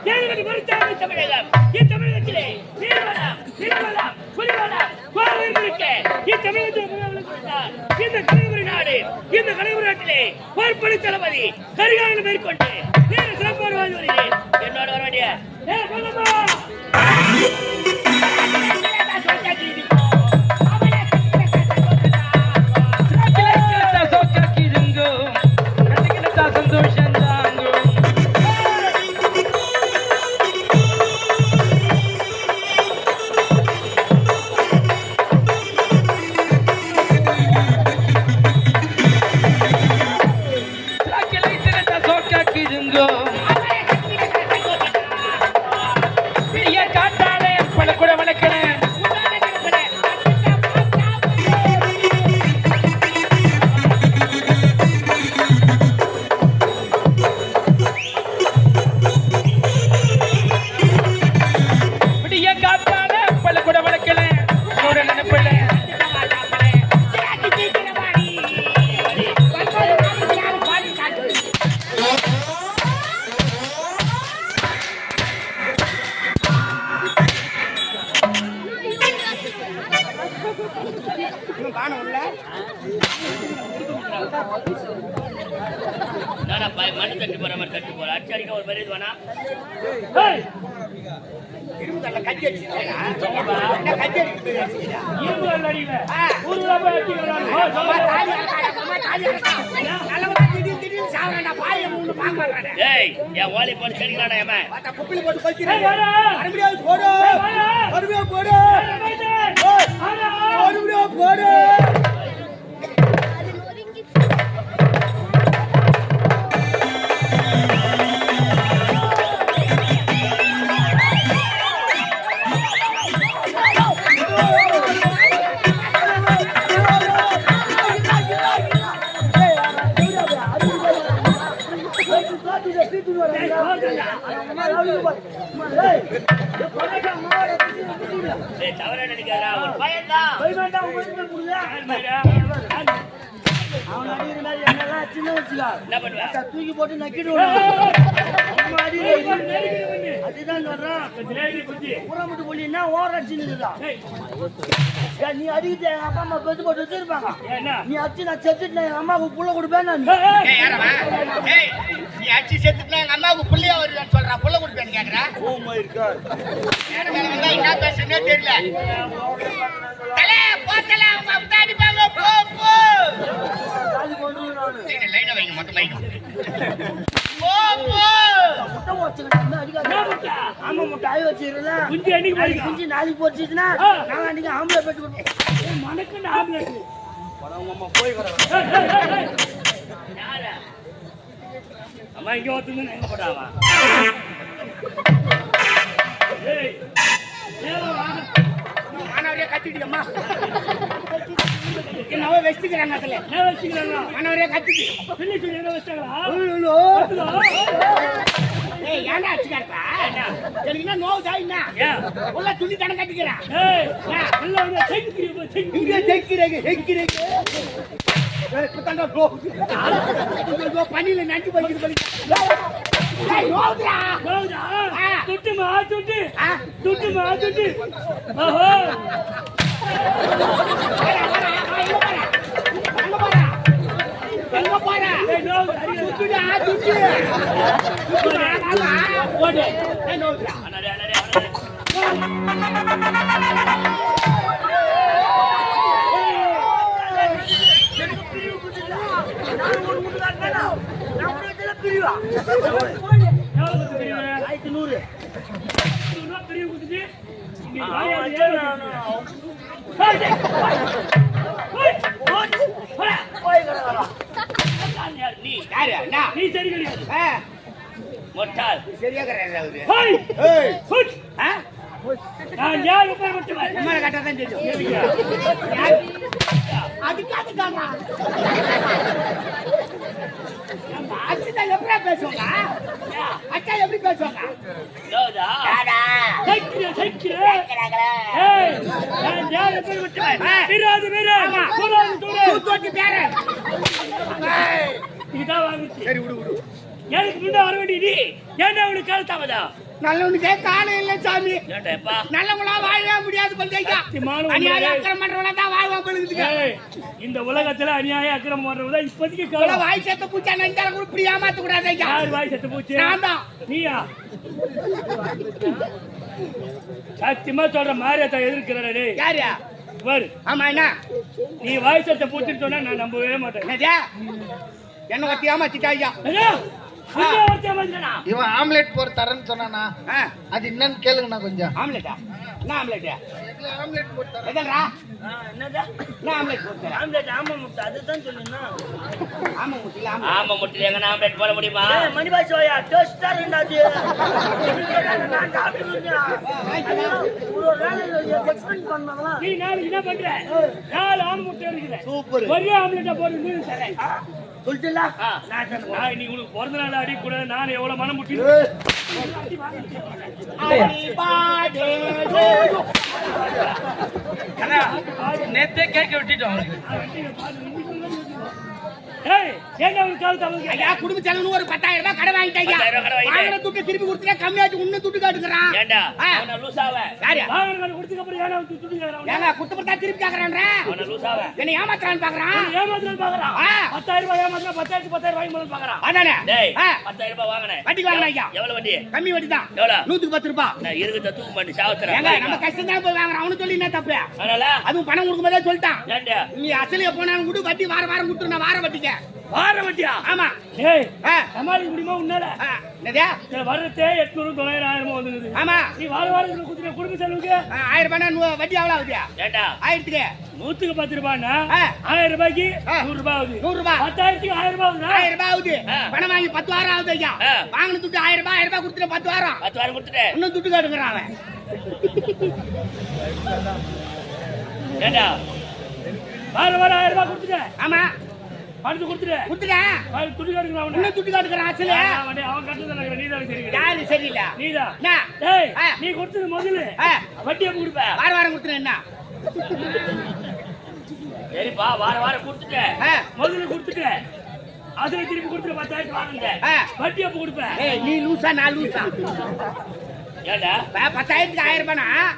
தேவனுக்கு பொறுத்தான தமிழகம். இத்தமிழகத்திலே நீர்வளம், நிலவளம், புலிவளம், கோவில் இருக்க இத்தமிழகத்தில் இந்த கலைமுறை நாடு. இந்த கலைமுறை நாட்டிலே பொறுப்பணி தளபதி கரிகாலன் மேற்கொண்டு வீர சிறப்பாக வாழ்ந்து வருகிறேன். என்னோட வர வேண்டிய மண்ணு தட்டு போற மாதிரி தட்டு போற அடிச்சு அடிக்க ஒரு பெரிய வேணா இரும்பு கட்டி என் ஓலை போட்டு செடிக்கிறானா குப்பில போட்டு போடு தவற நினைக்கிறா ஒரு பயன்தான் என்ன பண்ணுவேன் தூக்கி போட்டு நக்கிடுவோம். அதுதான் சொல்றான் என்ன ஓரடிச்சுதான் நீ அடிக்கிட்டு எங்க அப்பா அம்மா பெத்து போட்டு வச்சிருப்பாங்க. நீ அடிச்சு நான் செத்துட்டு எங்க அம்மாவுக்கு புள்ள கொடுப்பேன். நீ அடிச்சு செத்துட்டு எங்க அம்மாவுக்கு புள்ளையா வருவான்னு சொல்றான். புள்ள கொடுப்பேன்னு கேக்குறேன். என்ன பேசுறேன்னே தெரியல. ஆமா முட்டாய் வச்சிருந்தா குஞ்சு நாளைக்கு போச்சுன்னா நான் அன்னைக்கு ஆம்பளை பெற்று மனக்கு ஆம்பளை போய் அம்மா இங்க ஒருத்தங்க எங்க போட்டாவா கத்திட்டியம்மா என்னவோ வெச்சிக்கிறாங்க அதுல என்ன வெச்சிக்கிறாங்க மனவரே கத்திட்டு பின்னி சொல்லி என்ன வெச்சாங்களா ஏய் ஏன்டா அடிச்சாடா எனக்கு என்ன நோவு தாயினா உள்ள துணி தன கட்டிக்கறேன் ஏய் உள்ள வந்து செக்கிரீங்க ஏய் குத்தண்டா போ பனில நஞ்சி போயிட்டு போய் ஏய் நோவுடா துட்டு ஓஹோ எங்க போறா ஏய் நோ துட்டுடா துட்டு ஓடு ஏய் நோடா அனடே பிரிவா 1100 பிரிவு குடுத்து இங்க நீ யாரு அண்ணா நீ சரி கிடையாது மொட்டால் சரியா கரெக்டாவுது ஏய் ஃபுட் நான் யாரு பேர் மட்டும் நம்ம கட்ட தான் தெரியும் அதுக்காக அச்சா எப்படி பேசுவாங்க அச்சா எப்படி பேசுவாங்க லோதா டாடா சைக்கிள் ஏய் நான் யாரு பேர் மட்டும் விராது போறாது தூரே தூத்தி பேர ஏய் இதா வாங்குச்சு சரி விடு எனக்கு முன்ன வர வேண்டிய நீ ஏன்டா அவனுக்கு கால தாமதம்? நல்லவனுக்கே காலம் இல்ல சாமி. ஏன்டாப்பா நல்லவங்களா வாழவே முடியாது பல்தையா. அநியாய அக்கிரமம் பண்றவங்களா தான் வாழ்வா போலுதுங்க. இந்த உலகத்துல அநியாய அக்கிரமம் பண்றவங்க இப்போதைக்கு காலம். வாய் செத்த பூச்சா நஞ்சால கூட இப்படி ஏமாத்த கூடாது ஐயா. யார் வாய் செத்த பூச்சி? நான் தான். நீயா? சத்தியமா சொல்ற மாரியாத்தா எதிர்க்கிறே. யாரு? பாரு. ஆமா என்ன? நீ வாய் செத்த பூச்சின்னு சொன்னா நான் நம்பவே மாட்டேன். என்னது? என்ன வத்தி ஏமாத்திட்டா ஐயா? இவன் ஆம்லெட் போற தரேன்னு சொன்னானா? அது என்னன்னு கேளுங்கண்ணா கொஞ்சம். ஆம்லெட்டா? என்ன ஆம்லெட்? ஆம்லெட் போட்டு தரேன். எதல்ரா? என்னடா? என்ன ஆம்லெட் போட்டு? ஆம்லெட் ஆமா முட்டை அதுதான் சொல்லுன்னா. ஆமா முட்டை. ஆமா முட்டை எங்க ஆம்லெட் போட முடியுமா? மணி பாய் சோயா டோஸ்டா இருந்தாது. நான் சாப்பிடுறேன். ஒரு நாள் எக்ஸ்பெக்ட் பண்ணாங்களா? நீ நாளைக்கு என்ன பண்ற? நாலு ஆம் முட்டை இருக்குது. சூப்பர். ஒரே ஆம்லெட்டா போடு நீ தரேன். சொல்லிட்டல? நான் நீ உனக்கு பிறந்த நாள் அடி கூட நான் எவ்வளவு மனம் முட்டி. நேத்தே கேட்க விட்டுட்டோம். குடும்ப செலவு ஒரு 10,000 ரூபாய் கடை வாங்கிட்டாங்க. வாங்கின துட்டு திருப்பி கொடுத்தா கம்மியாச்சு இன்னும் துட்டு காட்டுக்கிறான். குடுத்தா திருப்பி கேக்குறான். என்ன ஏமாத்துறான்னு பாக்குறான். 10,000 ரூபாய் ஏமாத்தினா 10,000 வாங்கி பாக்குறான். அதானே 10,000 ரூபாய் வாங்கினேன். வட்டிக்கு வாங்கினா ஐயா? எவ்வளவு வட்டி? கம்மி வட்டி தான். 110 ரூபாய். நான் இருக்கு தூக்கு பண்ணி சாவத்துறேன். நம்ம கஷ்டம் தான் போய் வாங்குறோம். அவனு சொல்லி என்ன தப்பு? அதனால அதுவும் பணம் கொடுக்கும் போதே சொல்லிட்டான். நீ அசலிய போனாலும் கூட வட்டி வார வாரம் கொடுத்துரு. நான் வார வட்டிக்க வார வட்டியா? ஆமா. ஏய் சமாளிக்க முடியுமா உன்னால? என்னதா வரதே 800 900 வந்துது. ஆமா. நீ வார வாரம் குடுக்குற குடும்ப செலவுக்கு 1000 ரூபாய் வட்டி எவ்வளவு ஆகுது? ஏண்டா 1000க்கு 110 ரூபாய்னா 1000 ரூபாய்க்கு 100 ரூபாய் ஆகுது. 100 ரூபாய் 10,000க்கு 1000 ரூபாய் ஆகுது. 1000 ரூபாய் ஆகுது. பணம் வாங்கி 10 வாரம் ஆகுது ஐயா. வாங்குன துட்டு 1000 ரூபாய் கொடுத்துட்டு 10 வாரம் கொடுத்துட்டு இன்னும் துட்டு காட்டுறான் அவன். ஏண்டா வார வாரம் 1000 ரூபாய் கொடுத்துட்டு? ஆமா. பணத்தை கொடுத்துட்டேன். துட்டு காட்டுறான் அவன். இன்னும் துட்டு காட்டுறான் அசல. அவன் கட்டுறத நீதான் தெரியும். யாரு சரியில்லை? நீதான். டேய் நீ கொடுத்தது முதல்ல வட்டி எப்ப கொடுப்ப? வார வாரம் கொடுத்துறேன். என்ன சரிப்பா வார வாரம் கொடுத்துட்டேன். முதல்ல கொடுத்துட்டேன். அதுல திருப்பி கொடுத்துட்டு 10,000 வாங்குங்க. வட்டி எப்ப கொடுப்ப? நீ லூசா நான் லூசா? ஏண்டா 10,000க்கு 1000 ரூபாய்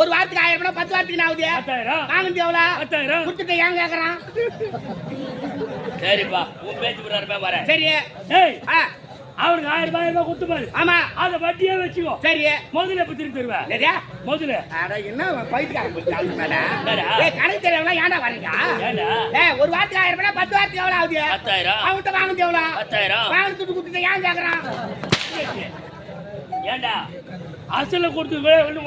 ஒரு வாரத்துக்கு 1000 ரூபாய் 10 வாரத்துக்கு ஆகுது. 10,000 வாங்குறது எவ்வளவு? 10,000 கொடுத்துட்டு ஏன் கேக்குறான்? சரிப்பா உன் பேச்சு பிரகாரமே வரேன். சரி. ஏய் அவனுக்கு 1000 ரூபாய் கொடுத்து பாரு. ஆமா அத வட்டியே வச்சுக்கோ. சரி முதல்ல எப்ப திருப்பி தருவ? சரியா முதல்ல. அட என்ன பைத்தியக்காரன் போச்சு மேல. ஏய் கணக்கு தெரியவனா ஏன்டா வரீங்க? ஏண்டா ஏய் ஒரு வாரத்துக்கு 1000 ரூபாய் 10 வாரத்துக்கு எவ்வளவு ஆகுது? 10,000 அவன்கிட்ட வாங்குறது எவ்வளவு? 10,000 வாங்குறது துட்டு கொடுத்துட்டு ஏன் கேக்குறான்? ஏண்டா அசல கொடுத்து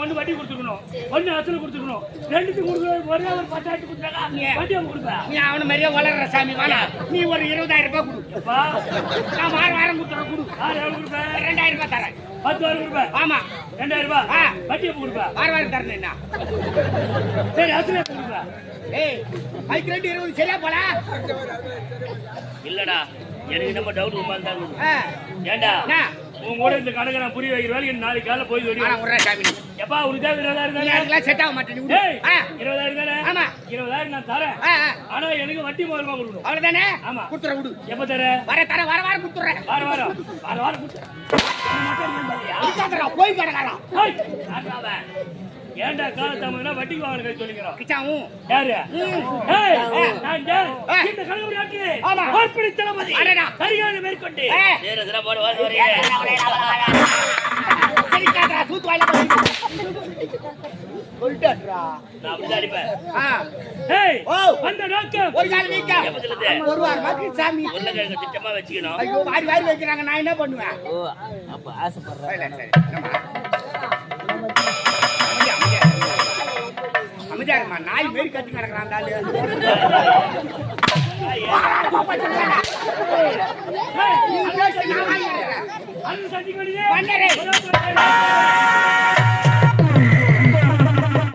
ஒண்ணு வட்டி கொடுத்துக்கணும், ஒண்ணு அசல கொடுத்துக்கணும், ரெண்டுத்துக்கு கொடுக்க ஒரே ஒரு 10,000 கொடுத்தாங்க வட்டி அவன் கொடுப்ப. நீ அவன மாதிரியே வளர்ற சாமி வாடா. நீ ஒரு 20,000 ரூபாய் கொடுப்பா. நான் வாரம் வாரம் கொடுத்துறேன். கொடு. எவ்வளவு கொடுப்ப? 2,000 ரூபாய் தரேன். 10 வாரம் கொடுப்ப? ஆமா 2,000 ரூபாய். வட்டி எப்ப கொடுப்ப? வாரம் வாரம் தரேன். என்ன சரி அசல எப்ப கொடுப்ப? ஏய் அதுக்கு 20 சரியா போல இல்லடா. எனக்கு நம்ம டவுட் உமாந்தாங்க. ஏண்டா உன் கூட இந்த கணக்கு நான் புரிய வைக்கிற வேலை நாளைக்கு காலைல போய் எப்பா உனக்கு 20,000 செட் ஆக மாட்டேன். 20,000 தானே? ஆமா 20,000 நான் தரேன். ஆனா எனக்கு வட்டி மூலமா கொடுக்கணும். அவ்வளவுதானே? ஆமா கொடுத்துற விடு. எப்ப தர? வர வாரம் கொடுத்துறேன். வார வாரம் போய் கடக்காரன். ஏண்டா காலத்தாமனா வட்டிக்கு வாங்க கை சொல்லிக்கிறோம். கிச்சாவும் யாரு? ஏய் நான் இந்த கலவரி ஆட்சி ஆமா ஹாஸ்பிடல் தளபதி அடடா சரியான மேற்கொண்டு நேரத்துல போற வரீங்க. சரி காடா சூத்து வாயில சொல்டா நான் அப்படி அடிப்பேன். ஏய் ஓ அந்த நோக்கம் ஒரு கால் வீக்கா ஒரு வாரம் மாத்தி சாமி உள்ளங்க திட்டமா வெச்சிக்கணும். ஐயோ வாரி வாரி வைக்கறாங்க நான் என்ன பண்ணுவேன்? ஓ அப்ப ஆசைப்படுறேன். சரி அமைதியாருமா நாய் மாரி கட்டி கிடக்குறான் அந்த ஆளு. ஏய்